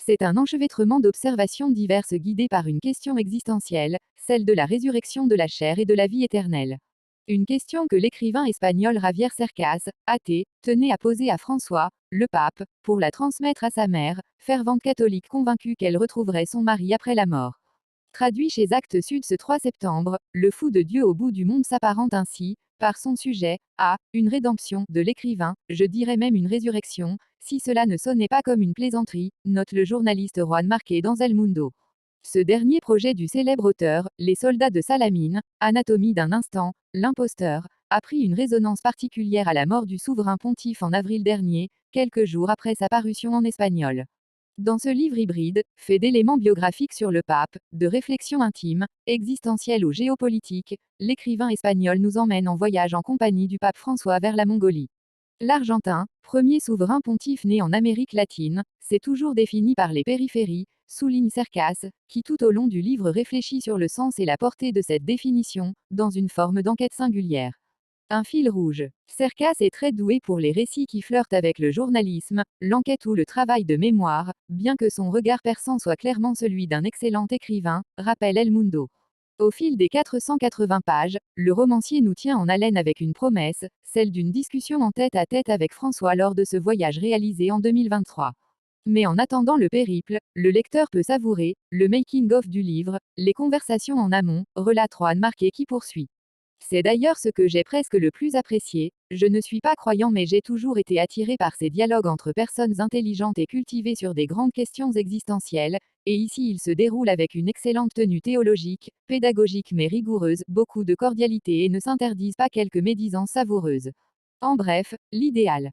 C'est un enchevêtrement d'observations diverses guidées par une question existentielle, celle de la résurrection de la chair et de la vie éternelle. Une question que l'écrivain espagnol Javier Cercas, athée, tenait à poser à François, le pape, pour la transmettre à sa mère, fervente catholique convaincue qu'elle retrouverait son mari après la mort. Traduit chez Actes Sud ce 3 septembre, le fou de Dieu au bout du monde s'apparente ainsi, par son sujet, à une rédemption de l'écrivain, je dirais même une résurrection, si cela ne sonnait pas comme une plaisanterie, note le journaliste Juan Marqué dans El Mundo. Ce dernier projet du célèbre auteur, Les soldats de Salamine, Anatomie d'un instant, l'imposteur, a pris une résonance particulière à la mort du souverain pontife en avril dernier, quelques jours après sa parution en espagnol. Dans ce livre hybride, fait d'éléments biographiques sur le pape, de réflexions intimes, existentielles ou géopolitiques, l'écrivain espagnol nous emmène en voyage en compagnie du pape François vers la Mongolie. L'Argentin, premier souverain pontife né en Amérique latine, s'est toujours défini par les périphéries, souligne Cercas, qui tout au long du livre réfléchit sur le sens et la portée de cette définition, dans une forme d'enquête singulière. Un fil rouge. Cercas est très doué pour les récits qui flirtent avec le journalisme, l'enquête ou le travail de mémoire, bien que son regard perçant soit clairement celui d'un excellent écrivain, rappelle El Mundo. Au fil des 480 pages, le romancier nous tient en haleine avec une promesse, celle d'une discussion en tête-à-tête avec François lors de ce voyage réalisé en 2023. Mais en attendant le périple, le lecteur peut savourer le making-of du livre, les conversations en amont, relate Juan Marqué qui poursuit. C'est d'ailleurs ce que j'ai presque le plus apprécié, je ne suis pas croyant mais j'ai toujours été attiré par ces dialogues entre personnes intelligentes et cultivées sur des grandes questions existentielles, et ici il se déroule avec une excellente tenue théologique, pédagogique mais rigoureuse, beaucoup de cordialité et ne s'interdisent pas quelques médisances savoureuses. En bref, l'idéal.